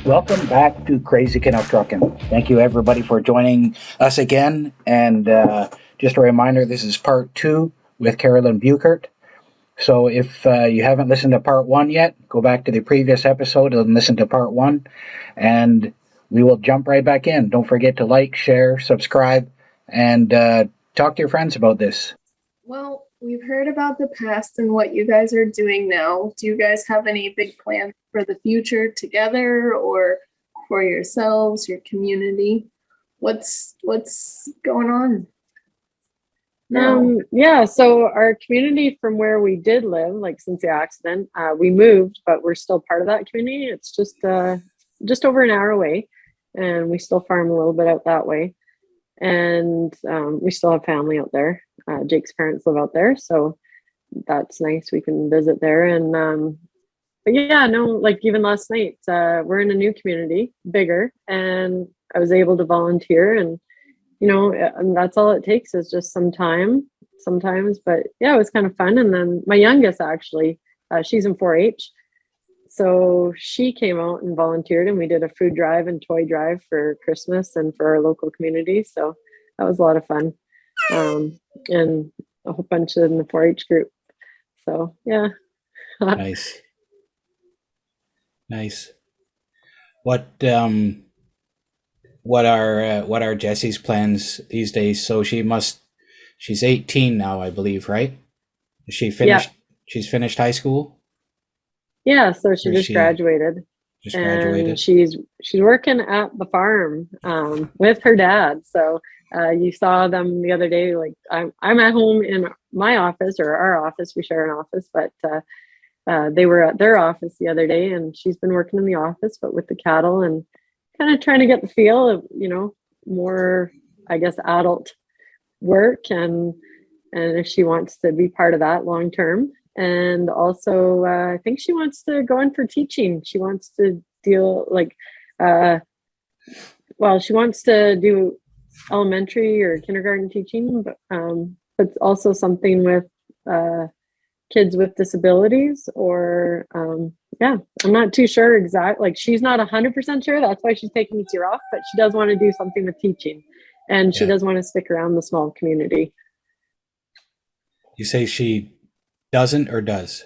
Welcome back to Crazy Canuck Trucking. Thank you, everybody, for joining us again. And just a reminder, this is part two with Carolyn Bueckert. So if you haven't listened to part one yet, go back to the previous episode and listen to part one. And we will jump right back in. Don't forget to like, share, subscribe, and talk to your friends about this. Well, we've heard about the past and what you guys are doing now. Do you guys have any big plans for the future together or for yourselves, your community? What's going on now? Yeah, so our community from where we did live, like since the accident, we moved, but we're still part of that community. It's just over an hour away, and we still farm a little bit out that way. And we still have family out there. Jake's parents live out there, so that's nice. We can visit there. And but yeah, no, like even last night, we're in a new community, bigger, and I was able to volunteer. And and that's all it takes is just some time sometimes. But yeah, it was kind of fun. And then my youngest, actually, she's in 4-H, so she came out and volunteered, and we did a food drive and toy drive for Christmas and for our local community. So that was a lot of fun, and a whole bunch in the 4-H group. So yeah. Nice. Nice. What are Jessie's plans these days? So she's 18 now, I believe, right? Is she finished? Yeah. She's finished high school? Yeah, so she just graduated. Just graduated. And she's working at the farm with her dad. So you saw them the other day. Like I'm at home in my office, or our office. We share an office, but they were at their office the other day, and she's been working in the office, but with the cattle, and kind of trying to get the feel of, more, I guess, adult work, and if she wants to be part of that long term. And also, I think she wants to go in for teaching. She wants to deal she wants to do elementary or kindergarten teaching, but also something with kids with disabilities, or I'm not too sure exactly. Like, she's not 100% sure. That's why she's taking this year off, but she does want to do something with teaching, and she does want to stick around the small community. You say she doesn't or does?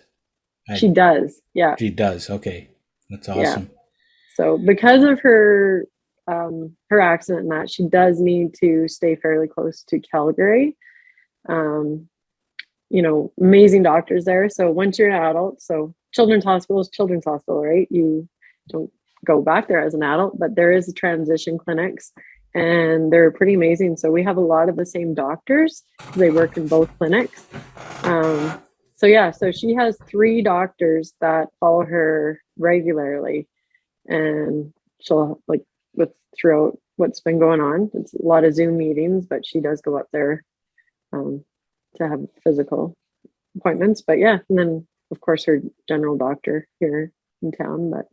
She does. Yeah. She does. Okay. That's awesome. Yeah. So because of her accident and that, she does need to stay fairly close to Calgary. Amazing doctors there. So once you're an adult, so Children's Hospital is Children's Hospital, right? You don't go back there as an adult, but there is transition clinics, and they're pretty amazing. So we have a lot of the same doctors. They work in both clinics. So she has 3 doctors that follow her regularly, and she'll throughout what's been going on. It's a lot of Zoom meetings, but she does go up there to have physical appointments. But yeah, and then of course her general doctor here in town. But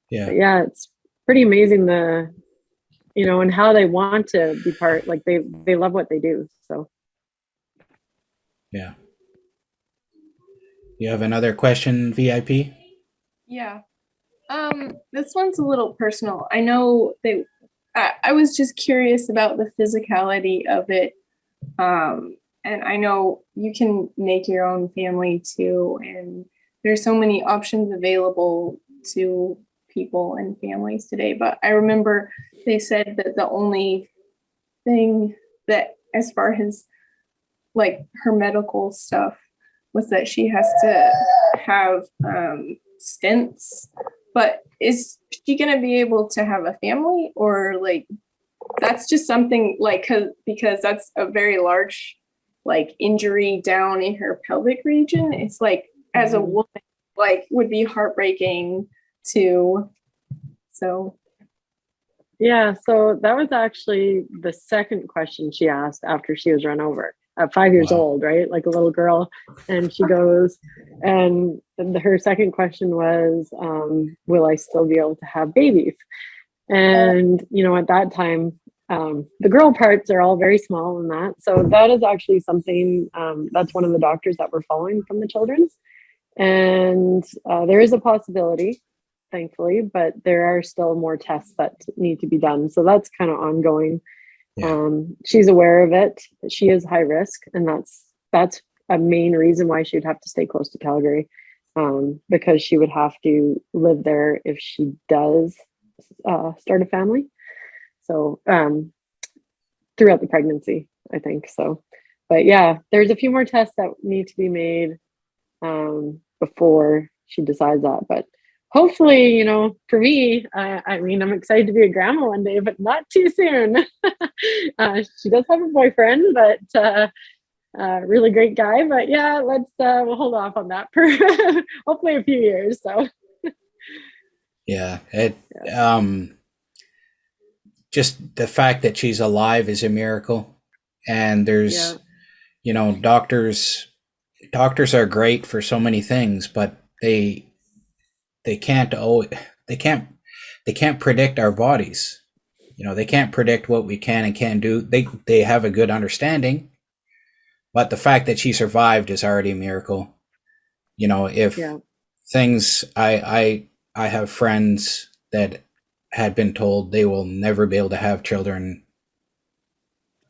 yeah, it's pretty amazing and how they want to be part. Like they love what they do. So yeah. You have another question, VIP? Yeah. This one's a little personal. I know I was just curious about the physicality of it. And I know you can make your own family too, and there's so many options available to people and families today. But I remember they said that the only thing that, as far as like her medical stuff, was that she has to have stents. But is she going to be able to have a family, or like that's just something like because that's a very large injury down in her pelvic region? It's like, as a woman, would be heartbreaking too. So yeah, so that was actually the second question she asked after she was run over at 5 years old, right? Like a little girl. And she goes, and her second question was, will I still be able to have babies? And, at that time, the girl parts are all very small in that. So that is actually something, that's one of the doctors that we're following from the children's. And there is a possibility. thankfully, but there are still more tests that need to be done. So that's kind of ongoing. Yeah. She's aware of it. She is high risk, and that's a main reason why she would have to stay close to Calgary, because she would have to live there if she does start a family. So throughout the pregnancy, I think so. But yeah, there's a few more tests that need to be made before she decides that. But hopefully, you know, for me, I mean, I'm excited to be a grandma one day, but not too soon. She does have a boyfriend, but really great guy. But yeah, we'll hold off on that for hopefully a few years. So Yeah. Just the fact that she's alive is a miracle. And there's, you know, doctors are great for so many things, but they can't predict our bodies. You know, they can't predict what we can and can't do. They have a good understanding, but the fact that she survived is already a miracle. You know, if things, I have friends that had been told they will never be able to have children,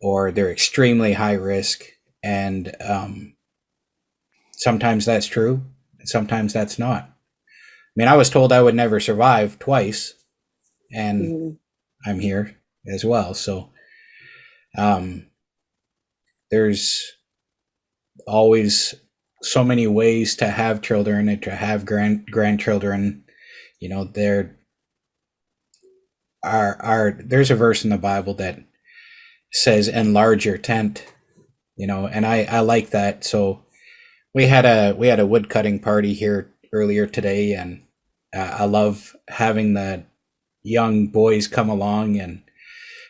or they're extremely high risk, and sometimes that's true, and sometimes that's not. I mean, I was told I would never survive twice, and I'm here as well. So there's always so many ways to have children and to have grandchildren. You know, there's a verse in the Bible that says enlarge your tent, you know, and I like that. So we had a wood cutting party here earlier today, and I love having the young boys come along and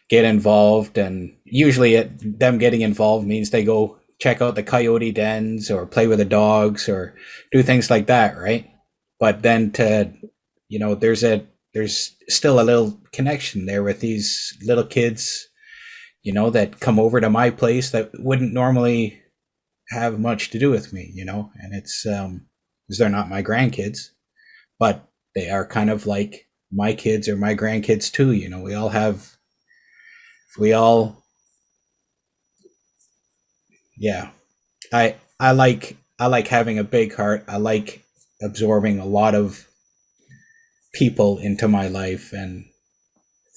get involved, and usually them getting involved means they go check out the coyote dens or play with the dogs or do things like that, right? But then you know, there's still a little connection there with these little kids, you know, that come over to my place that wouldn't normally have much to do with me, you know, and it's because they're not my grandkids, but they are kind of like my kids or my grandkids too. You know, we all yeah. I like having a big heart. I like absorbing a lot of people into my life and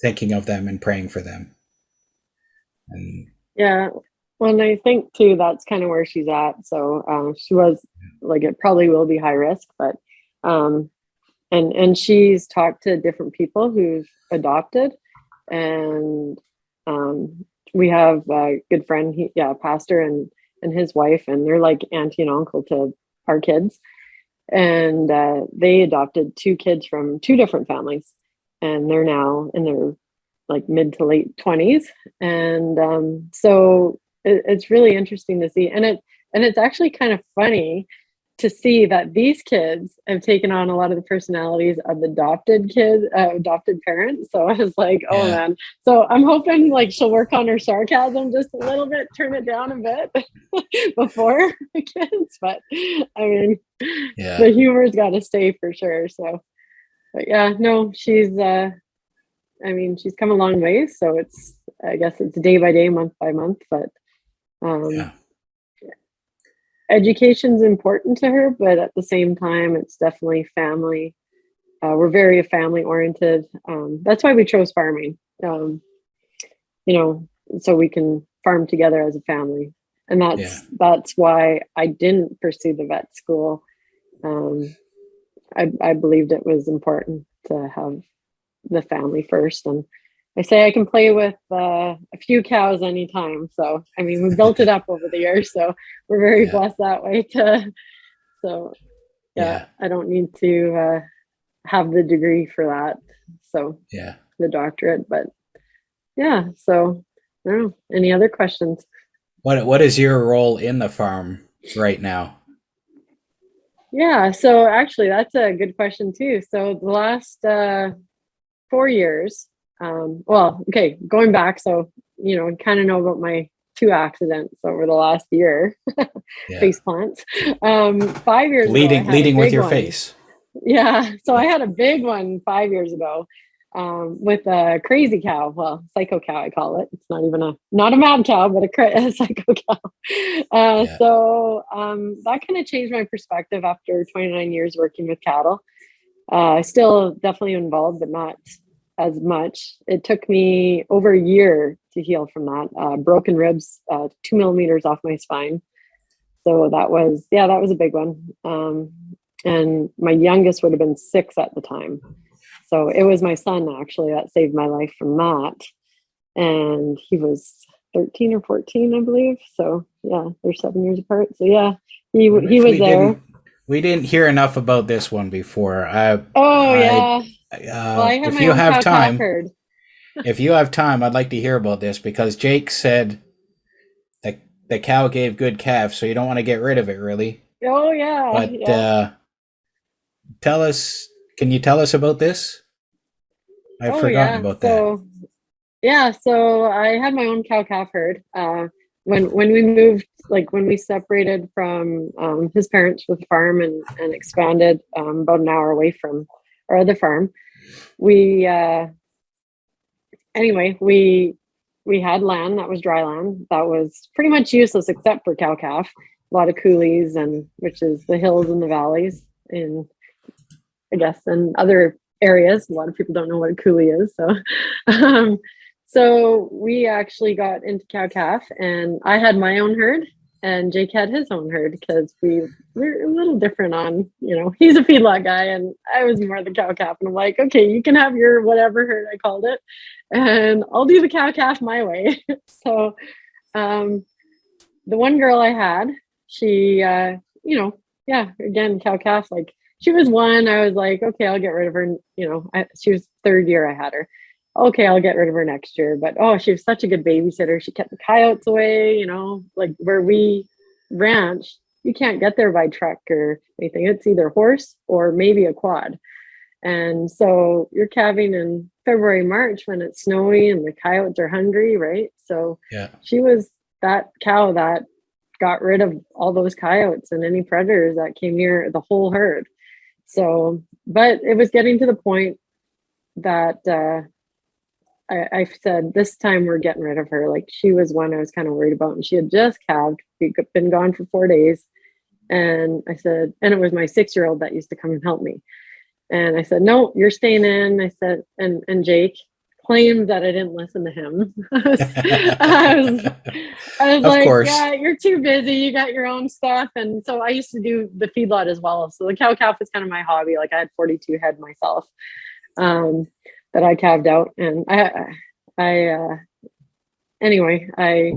thinking of them and praying for them. And yeah, well, and I think too that's kind of where she's at. So she was like, it probably will be high risk, but and she's talked to different people who've adopted, and we have a good friend, pastor, and his wife, and they're like auntie and uncle to our kids, and they adopted two kids from two different families, and they're now in their like mid to late 20s, and so it's really interesting to see, and it's actually kind of funny to see that these kids have taken on a lot of the personalities of adopted parents. So I was like, oh man. So I'm hoping like she'll work on her sarcasm just a little bit, turn it down a bit before the kids. But I mean, the humor's got to stay for sure. So, but yeah, no, she's come a long way. So I guess it's day by day, month by month, but education's important to her, but at the same time, it's definitely family. We're very family oriented. That's why we chose farming, you know, so we can farm together as a family. And that's why I didn't pursue the vet school. I believed it was important to have the family first. And I say I can play with a few cows anytime. So, I mean, we built it up over the years. So we're very blessed that way I don't need to have the degree for that. So the doctorate, but so I don't know. Any other questions? What is your role in the farm right now? Yeah, so actually that's a good question too. So the last 4 years, going back, so you know, kind of know about my 2 accidents over the last year. Face plants. 5 years leading ago, with your face. Yeah, so I had a big one 5 years ago, with a crazy cow. Well, psycho cow, I call it. It's not a mad cow, but a psycho cow. Yeah. That kind of changed my perspective after 29 years working with cattle. Still definitely involved, but not as much. It took me over a year to heal from that. Broken ribs, 2 millimeters off my spine. So that was a big one. And my youngest would have been 6 at the time. So it was my son actually that saved my life from that. And he was 13 or 14, I believe. So yeah, they're 7 years apart. So yeah, he was there. We didn't hear enough about this one before. Yeah. Well, I have if my you own have cow-calf time, herd. if you have time, I'd like to hear about this because Jake said the cow gave good calves, so you don't want to get rid of it, really. Oh yeah. But yeah. can you tell us about this? I've forgotten about that. So I had my own cow-calf herd. When we moved, like when we separated from his parents with the farm and expanded about an hour away from our other farm, we had land that was dry land that was pretty much useless except for cow-calf. A lot of coulees, and which is the hills and the valleys in, I guess, in other areas. A lot of people don't know what a coulee is. So we actually got into cow-calf, and I had my own herd and Jake had his own herd because we're a little different on, he's a feedlot guy and I was more the cow-calf, and I'm like, okay, you can have your whatever herd, I called it, and I'll do the cow-calf my way. So the one girl I had, she, again, cow-calf, like she was one, I was like, okay, I'll get rid of her. She was third year I had her. Okay, I'll get rid of her next year. But she was such a good babysitter. She kept the coyotes away, like where we ranch, you can't get there by truck or anything. It's either horse or maybe a quad. And so you're calving in February, March when it's snowy and the coyotes are hungry, right? So yeah, she was that cow that got rid of all those coyotes and any predators that came near the whole herd. So, but it was getting to the point that I said, this time we're getting rid of her. Like she was one I was kind of worried about, and she had just calved. We'd been gone for 4 days. And I said, and it was my 6-year-old that used to come and help me. And I said, no, you're staying in. I said, and Jake claimed that I didn't listen to him. I was like, course. Yeah, you're too busy. You got your own stuff. And so I used to do the feedlot as well. So the cow-calf is kind of my hobby. Like I had 42 head myself. That I calved out, and anyway, I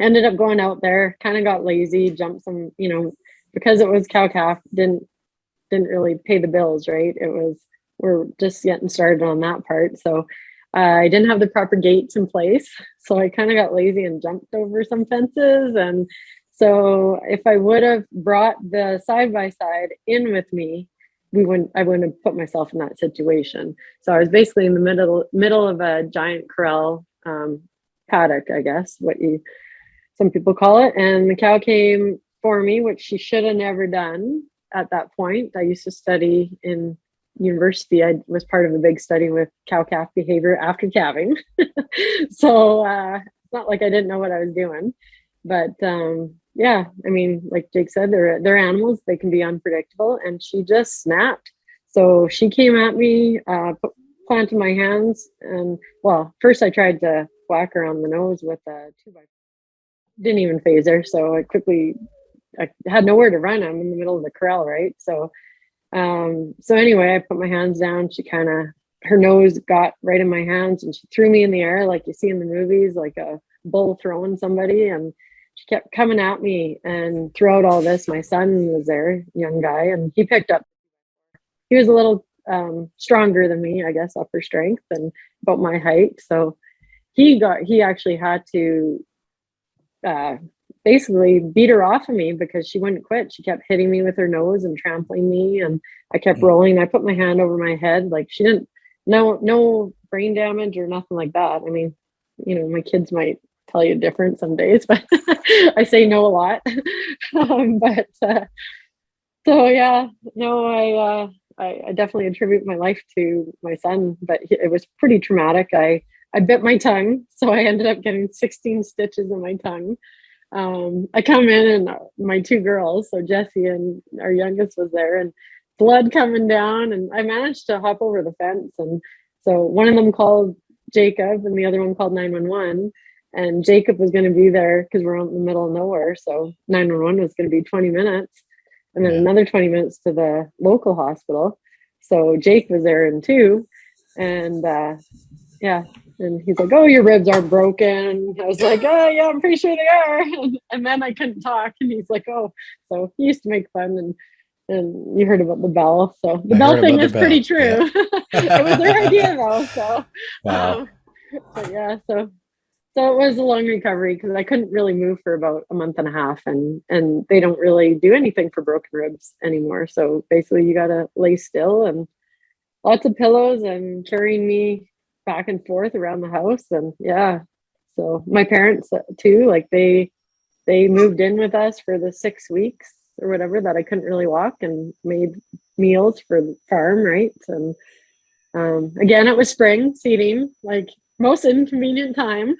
ended up going out there, kind of got lazy, jumped some, because it was cow-calf, didn't really pay the bills, right? We're just getting started on that part. So I didn't have the proper gates in place. So I kind of got lazy and jumped over some fences. And so if I would have brought the side-by-side in with me, I wouldn't have put myself in that situation. So I was basically in the middle of a giant corral paddock, I guess, some people call it. And the cow came for me, which she should have never done at that point. I used to study in university. I was part of a big study with cow-calf behavior after calving. So it's not like I didn't know what I was doing, but yeah, I mean, like Jake said, they're animals. They can be unpredictable, and she just snapped. So she came at me, planted my hands, and first I tried to whack her on the nose with a 2x4. Didn't even phase her. So I had nowhere to run. I'm in the middle of the corral, right? So, anyway, I put my hands down. She her nose got right in my hands, and she threw me in the air like you see in the movies, like a bull throwing somebody, and she kept coming at me. And throughout all this, my son was there, young guy, and he picked up. He was a little stronger than me, I guess, upper strength and about my height. So he actually had to basically beat her off of me because she wouldn't quit. She kept hitting me with her nose and trampling me, and I kept rolling. I put my hand over my head. Like she didn't, no brain damage or nothing like that. I mean, my kids might tell you different some days, but I say no a lot. So yeah, no, I definitely attribute my life to my son, but it was pretty traumatic. I bit my tongue, so I ended up getting 16 stitches in my tongue. I come in and my two girls, so Jessie and our youngest was there, and blood coming down, and I managed to hop over the fence. And so one of them called Jacob and the other one called 911. And Jacob was going to be there because we're out in the middle of nowhere. So 911 was going to be 20 minutes and then another 20 minutes to the local hospital. So Jake was there in too. And yeah. And he's like, oh, your ribs are broken. I was like, oh, yeah, I'm pretty sure they are. And then I couldn't talk. And he's like, oh, so he used to make fun. And you heard about the bell. So the bell thing is pretty true. Yeah. It was their idea though. So, wow. But yeah, so it was a long recovery because I couldn't really move for about a month and a half, and they don't really do anything for broken ribs anymore. So basically you got to lay still and lots of pillows and carrying me back and forth around the house. And yeah, so my parents too, like they moved in with us for the 6 weeks or whatever that I couldn't really walk, and made meals for the farm, right? And again, it was spring seeding, like most inconvenient time.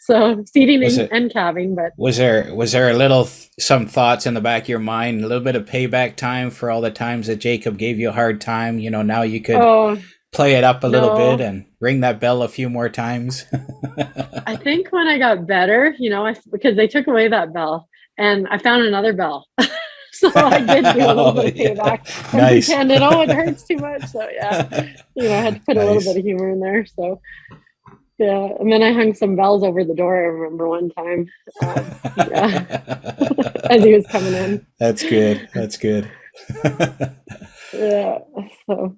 So seeding and calving. But was there a little some thoughts in the back of your mind, a little bit of payback time for all the times that Jacob gave you a hard time? You know, now you could play it up a little bit and ring that bell a few more times. I think when I got better, you know, because they took away that bell and I found another bell. So I did do a little bit of payback. Nice. And it hurts too much. So yeah, you know, I had to put a little bit of humor in there. So yeah, and then I hung some bells over the door. I remember one time, as he was coming in. That's good. That's good. Yeah. So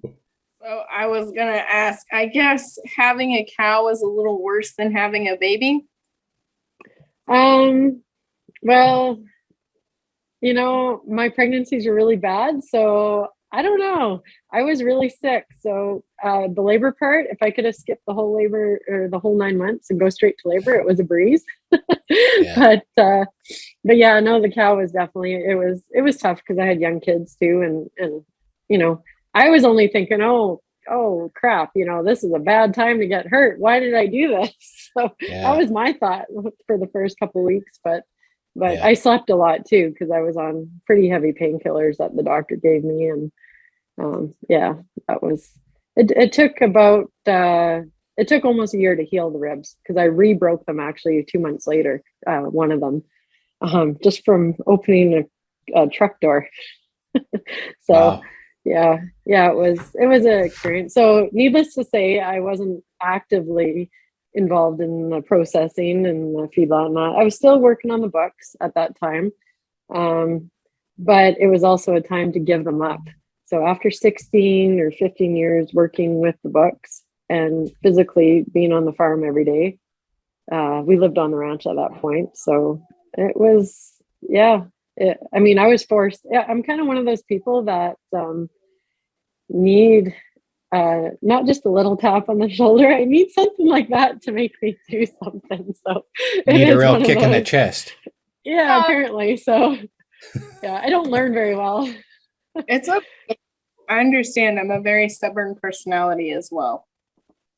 I was gonna ask. I guess having a cow is a little worse than having a baby. Well, you know, my pregnancies are really bad, so I don't know. I was really sick, so the labor part, if I could have skipped the whole labor or the whole 9 months and go straight to labor, it was a breeze. Yeah. But yeah, no, the cow was definitely, it was tough because I had young kids too, and you know, I was only thinking, oh crap, you know, this is a bad time to get hurt. Why did I do this? So that was my thought for the first couple of weeks, but I slept a lot too because I was on pretty heavy painkillers that the doctor gave me, and that was it took about it took almost a year to heal the ribs because I re-broke them actually 2 months later, one of them, just from opening a truck door. So wow. yeah, it was an experience. So needless to say, I wasn't actively involved in the processing and the feedlot and that. I was still working on the books at that time. But it was also a time to give them up. So after 16 or 15 years working with the books and physically being on the farm every day, we lived on the ranch at that point. So it was, I mean, I was forced. I'm kind of one of those people that need not just a little tap on the shoulder. I need something like that to make me do something. So need a real kick in the chest. Yeah, apparently. So yeah, I don't learn very well. It's okay. I understand. I'm a very stubborn personality as well.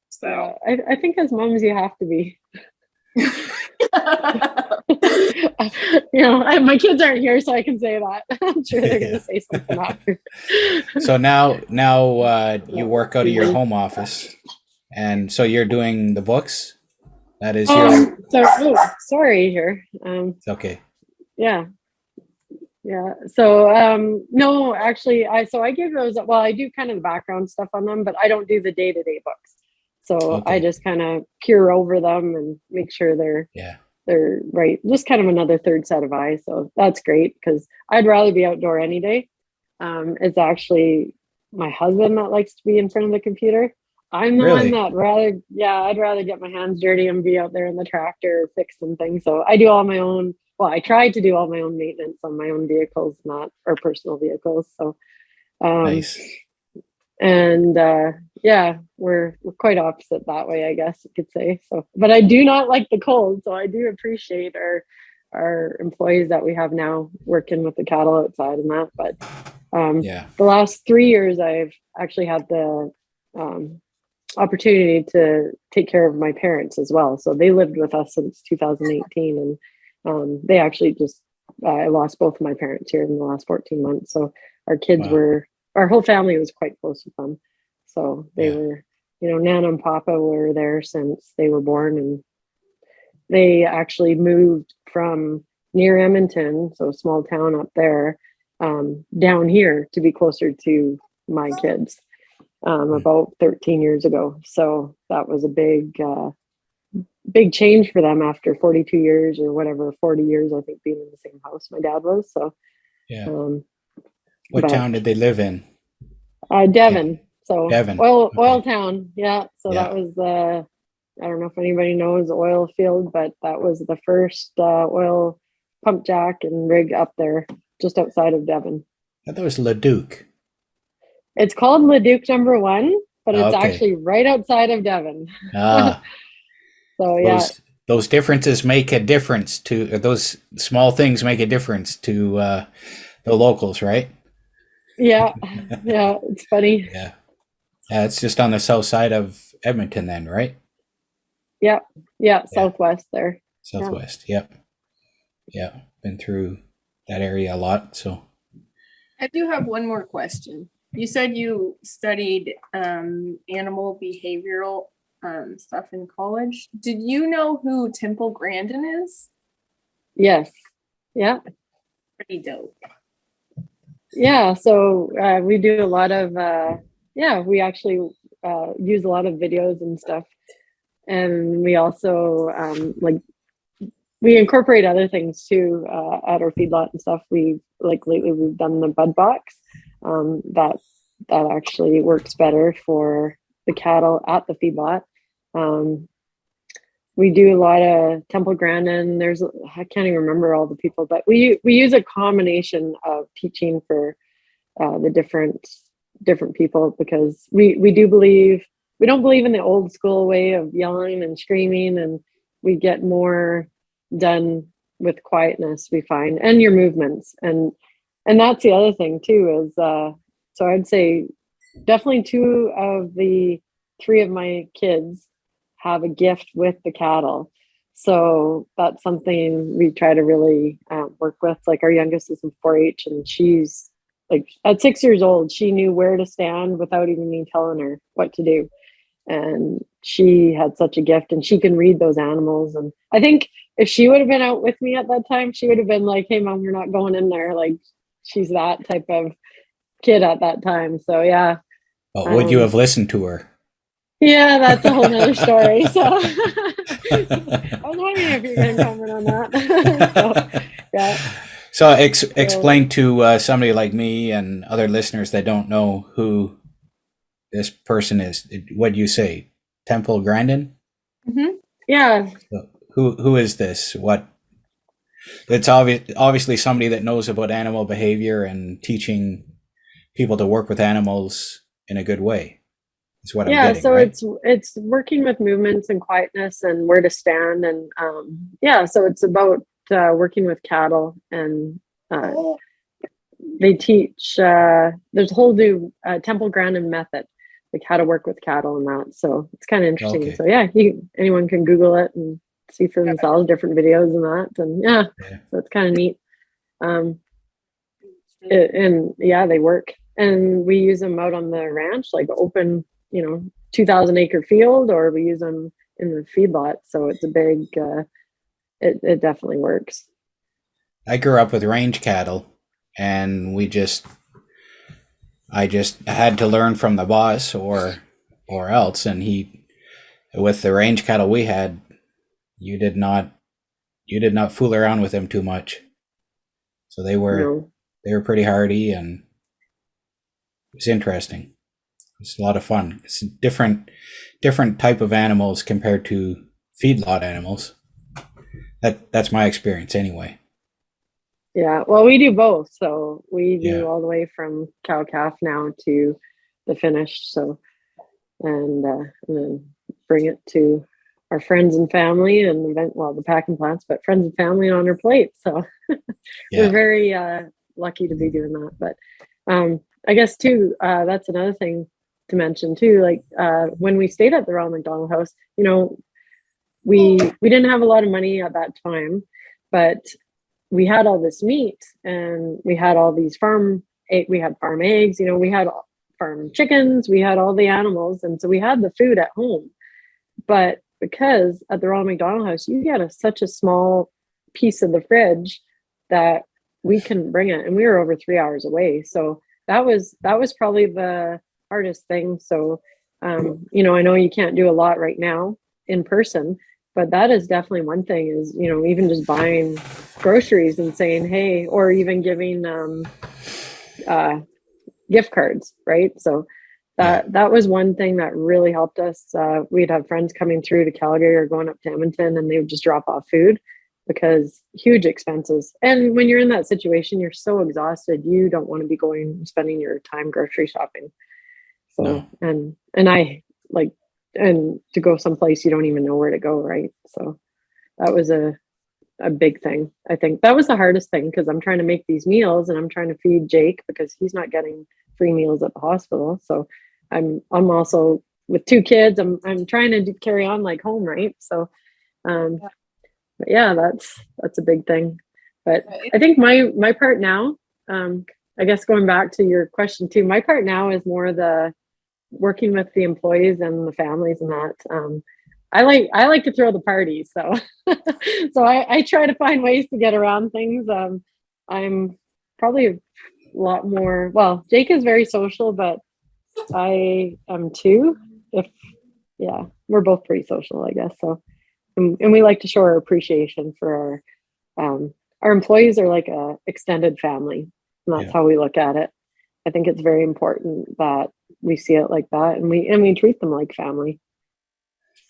So I think as moms you have to be. You know, my kids aren't here, so I can say that. I'm sure they're going to say something after. So now you work out of your home office, and so you're doing the books. That is your. Sorry here. It's okay. Yeah. So no, actually, I give those. Well, I do kind of the background stuff on them, but I don't do the day-to-day books. So I just kind of peer over them and make sure they're right. Just kind of another third set of eyes. So that's great because I'd rather be outdoor any day. It's actually my husband that likes to be in front of the computer. I'm the one that I'd rather get my hands dirty and be out there in the tractor fixing things. So I do all my own. Well, I try to do all my own maintenance on my own vehicles, not our personal vehicles. So nice. And we're quite opposite that way, I guess you could say. So, but I do not like the cold, so I do appreciate our employees that we have now working with the cattle outside and that. But The last 3 years, I've actually had the opportunity to take care of my parents as well. So they lived with us since 2018, and they actually just I lost both of my parents here in the last 14 months. So our kids our whole family was quite close with them. So they were, Nana and Papa were there since they were born, and they actually moved from near Edmonton, so a small town up there, down here to be closer to my kids about 13 years ago. So that was a big change for them after 42 years or whatever, 40 years, I think, being in the same house my dad was. So, what town did they live in? Devon. So Devon. oil town. Yeah. So that was I don't know if anybody knows the oil field, but that was the first oil pump jack and rig up there just outside of Devon. I thought it was Leduc. It's called Leduc number 1, but it's actually right outside of Devon. So those differences make a difference to those small things make a difference to the locals, right? Yeah, it's funny. Yeah, it's just on the south side of Edmonton, then, right? Yeah, southwest there. Southwest, yeah. Been through that area a lot. So I do have one more question. You said you studied animal behavioral stuff in college. Did you know who Temple Grandin is? Yes. Yeah. Pretty dope. Yeah. So we do a lot of we actually use a lot of videos and stuff, and we also we incorporate other things too at our feedlot and stuff. Lately we've done the bud box. That actually works better for the cattle at the feedlot. We do a lot of Temple Grandin. I can't even remember all the people, but we use a combination of teaching for the different people, because we don't believe in the old school way of yelling and screaming, and we get more done with quietness, we find, and your movements. And that's the other thing too, is so I'd say definitely 2 of the 3 of my kids have a gift with the cattle. So that's something we try to really work with. Like, our youngest is in 4-H, and she's like, at 6 years old, she knew where to stand without even me telling her what to do. And she had such a gift, and she can read those animals. And I think if she would have been out with me at that time, she would have been like, "Hey, Mom, you're not going in there." Like, she's that type of kid at that time. So yeah. But would you have listened to her? Yeah, that's a whole nother story. So I was wondering if you're going to comment on that. So explain to somebody like me and other listeners that don't know who this person is. What do you say? Temple Grandin? Mm-hmm. Yeah. So who is this? What? It's obviously somebody that knows about animal behavior and teaching people to work with animals in a good way. Is what I'm getting, so right? it's working with movements and quietness and where to stand, and so it's about working with cattle, and they teach there's a whole new Temple Grandin method, like how to work with cattle and that. So it's kind of interesting. Okay. So anyone can Google it and see for themselves different videos and that, and so it's kind of neat. They work, and we use them out on the ranch, like open 2,000 acre field, or we use them in the feedlot. So it's a big it definitely works. I grew up with range cattle, and I just had to learn from the boss or else. And with the range cattle we had, you did not fool around with them too much. So they were pretty hardy, and it was interesting. It's a lot of fun. It's different type of animals compared to feedlot animals. That's my experience anyway. Yeah, well, we do both. So we do all the way from cow calf now to the finished. So, and then bring it to our friends and family, and the packing plants, but friends and family on our plate. So we're very lucky to be doing that. But I guess too, that's another thing to mention too. Like when we stayed at the Ronald McDonald House, you know, we didn't have a lot of money at that time, but we had all this meat and we had all these we had farm eggs, you know, we had farm chickens, we had all the animals, and so we had the food at home. But because at the Ronald McDonald House, you get such a small piece of the fridge that we couldn't bring it, and we were over 3 hours away. So that was probably the hardest thing. So you know, I know you can't do a lot right now in person, but that is definitely one thing, is, you know, even just buying groceries and saying, hey, or even giving gift cards, right? So that was one thing that really helped us. We'd have friends coming through to Calgary or going up to Edmonton, and they would just drop off food, because huge expenses. And when you're in that situation, you're so exhausted, you don't want to be spending your time grocery shopping. So no. and I like, and to go someplace you don't even know where to go, right? So that was a big thing. I think that was the hardest thing, because I'm trying to make these meals and I'm trying to feed Jake because he's not getting free meals at the hospital. So I'm also with 2 kids. I'm trying to carry on like home, right? So but yeah, that's a big thing. But I think my part now, I guess going back to your question too, my part now is more the working with the employees and the families and that. I like to throw the party, so so I try to find ways to get around things. I'm probably a lot more, well, Jake is very social, but I am too. We're both pretty social, I guess. So and we like to show our appreciation for our employees are like a extended family, and that's how we look at it. I think it's very important that we see it like that, and we treat them like family.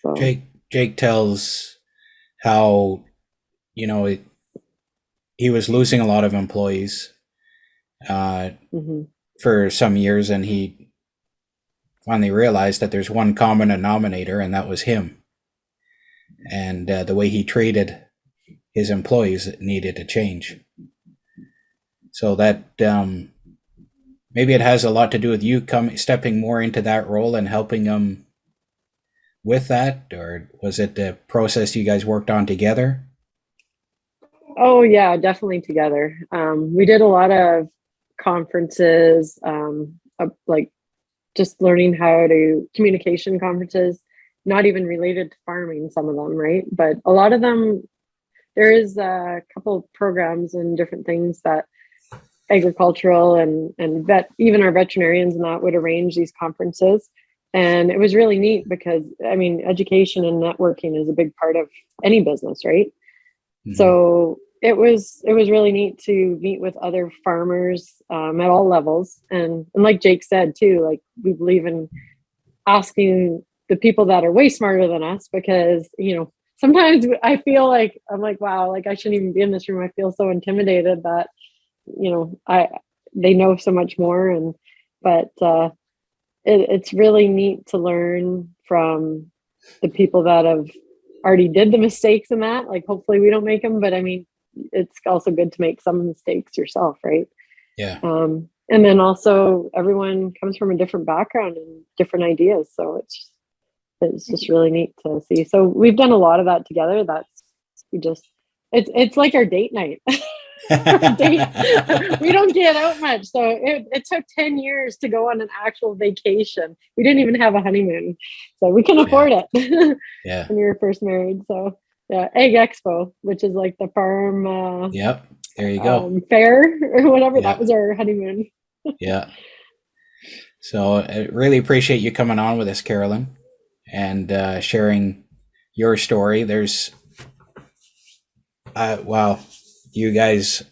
So Jake tells how, you know, he was losing a lot of employees for some years, and he finally realized that there's one common denominator, and that was him. And the way he treated his employees needed to change. So that maybe it has a lot to do with you stepping more into that role and helping them with that, or was it the process you guys worked on together? Oh yeah, definitely together. We did a lot of conferences, like just learning how to communication conferences, not even related to farming, some of them, right? But a lot of them, there is a couple of programs and different things that agricultural and even our veterinarians and that would arrange these conferences. And it was really neat because, I mean, education and networking is a big part of any business, right? Mm-hmm. So it was really neat to meet with other farmers at all levels. And like Jake said too, like we believe in asking the people that are way smarter than us, because, you know, sometimes I feel like, I'm like, wow, like I shouldn't even be in this room. I feel so intimidated that, you know, they know so much more. But it's really neat to learn from the people that have already did the mistakes in that. Like, hopefully we don't make them, but I mean, it's also good to make some mistakes yourself, right? Yeah. And then also everyone comes from a different background and different ideas. So it's just really neat to see. So we've done a lot of that together. It's like our date night. We don't get out much. So it took 10 years to go on an actual vacation. We didn't even have a honeymoon. So we can afford it. Yeah. When we were first married. So yeah, Egg Expo, which is like the farm yep. There you go. Fair or whatever. That was our honeymoon. Yeah. So I really appreciate you coming on with us, Carolyn, and sharing your story. There's wow, you guys,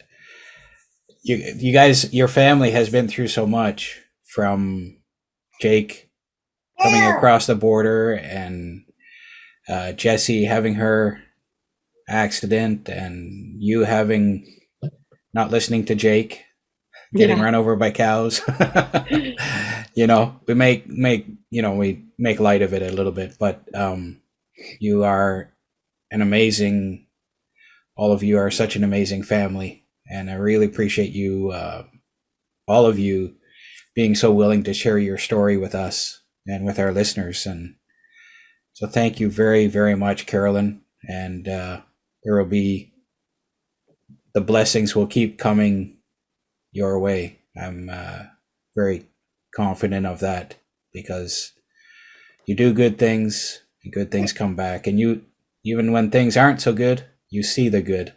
your family has been through so much, from Jake coming across the border and Jessie having her accident, and you having not listening to Jake, getting run over by cows. You know, we make light of it a little bit, but you are all of you are such an amazing family, and I really appreciate you, all of you, being so willing to share your story with us and with our listeners. And so thank you very, very much, Carolyn. And there will be, the blessings will keep coming your way. I'm very confident of that, because you do good things and good things come back. And you, even when things aren't so good, you see the good,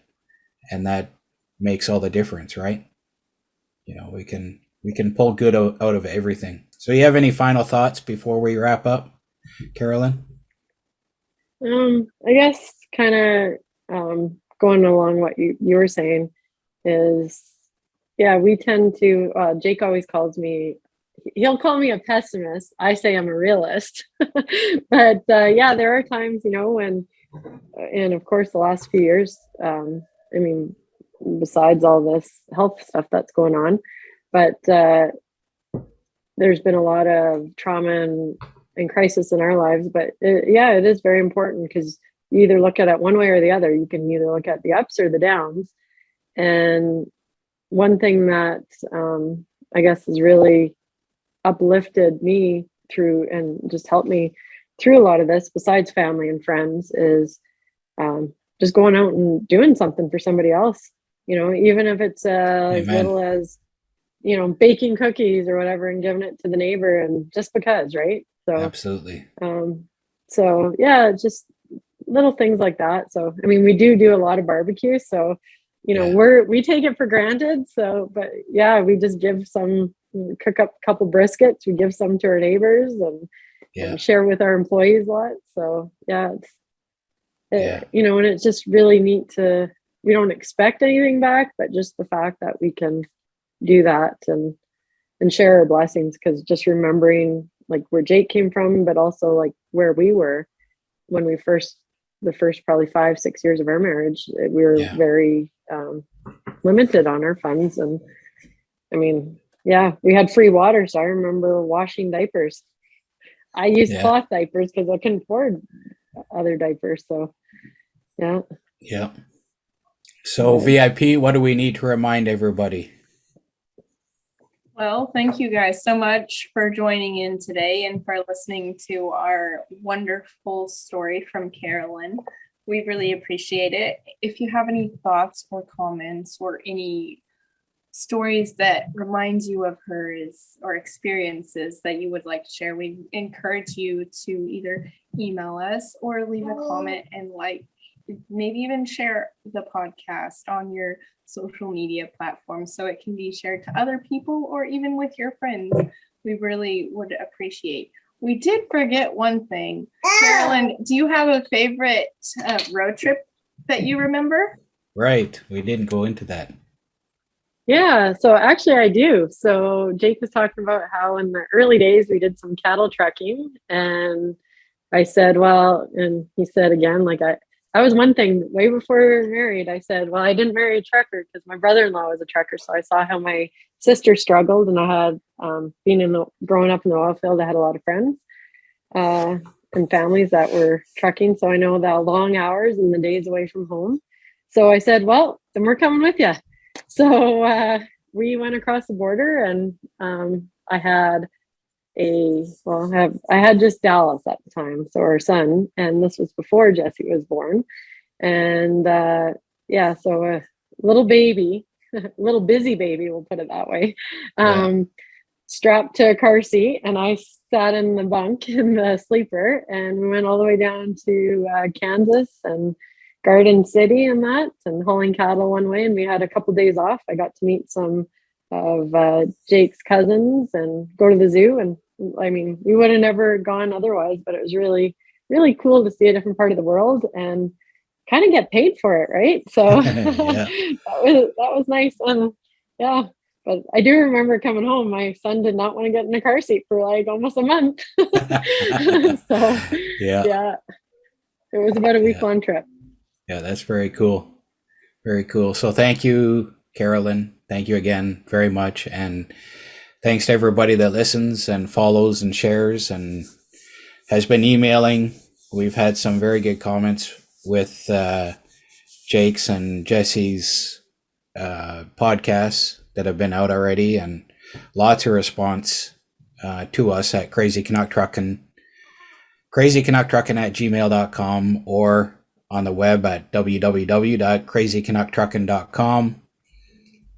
and that makes all the difference, right? You know, we can pull good out of everything. So you have any final thoughts before we wrap up, Carolyn? I guess kind of going along what you were saying is, yeah, we tend to, Jake always calls me, he'll call me a pessimist. I say I'm a realist. But yeah, there are times, you know, when, and of course the last few years, I mean, besides all this health stuff that's going on, but there's been a lot of trauma and crisis in our lives. But it is very important, because you either look at it one way or the other. You can either look at the ups or the downs. And one thing that I guess has really uplifted me through and just helped me through a lot of this, besides family and friends, is just going out and doing something for somebody else. You know, even if it's as little as, you know, baking cookies or whatever and giving it to the neighbor, and just because, right? So absolutely. So yeah, just little things like that. So I mean, we do a lot of barbecue, so you know, we take it for granted. So, but yeah, we just give some, cook up a couple briskets, we give some to our neighbors, and share with our employees a lot. So yeah, you know, and it's just really neat to, we don't expect anything back, but just the fact that we can do that and share our blessings. Because just remembering like where Jake came from, but also like where we were when we the first probably 5-6 years of our marriage, we were very limited on our funds. And I mean, yeah, we had free water, so I remember washing diapers. I used cloth diapers because I couldn't afford other diapers. So yeah. So VIP, what do we need to remind everybody? Well, thank you guys so much for joining in today and for listening to our wonderful story from Carolyn. We really appreciate it. If you have any thoughts or comments or any stories that remind you of hers or experiences that you would like to share, we encourage you to either email us or leave a comment, and maybe even share the podcast on your social media platforms so it can be shared to other people or even with your friends. We really would appreciate. We did forget one thing. Carolyn, do you have a favorite road trip that you remember? Right. We didn't go into that. Yeah, so actually I do. So Jake was talking about how in the early days we did some cattle trucking, and I said, well, and he said again, like I was one thing way before we were married. I said, well, I didn't marry a trucker because my brother-in-law was a trucker. So I saw how my sister struggled, and I had growing up in the oil field, I had a lot of friends and families that were trucking. So I know the long hours and the days away from home. So I said, well, then we're coming with you. So we went across the border, and I had I had just Dallas at the time, so our son, and this was before Jesse was born. And so a little baby, little busy baby, we'll put it that way, strapped to a car seat, and I sat in the bunk in the sleeper, and we went all the way down to Kansas and Garden City and hauling cattle one way. And we had a couple days off. I got to meet some of Jake's cousins and go to the zoo. And I mean, we would have never gone otherwise, but it was really, really cool to see a different part of the world and kind of get paid for it, right? So that was nice. And yeah, but I do remember coming home, my son did not want to get in a car seat for like almost a month. So yeah, it was about a week-long trip. Yeah, that's very cool. Very cool. So thank you, Carolyn. Thank you again very much. And thanks to everybody that listens and follows and shares and has been emailing. We've had some very good comments with Jake's and Jesse's podcasts that have been out already. And lots of response to us at Crazy Canuck Truckin', crazycanucktruckin@gmail.com, or on the web at www.crazycanucktruckin.com.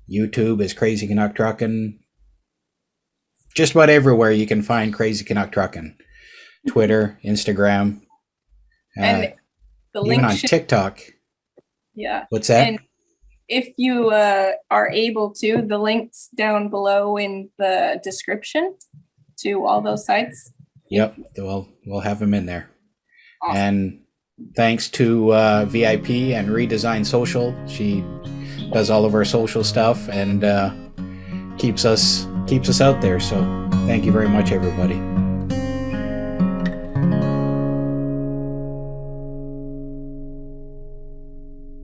YouTube is Crazy Canuck Truckin'. Just about everywhere you can find Crazy Canuck Truckin'. Twitter, Instagram, and the link even on TikTok. Yeah. What's that? And if you are able to, the links down below in the description to all those sites. Yep, we'll have them in there. Awesome. And thanks to VIP and Redesign Social. She does all of our social stuff and keeps us out there. So thank you very much, everybody.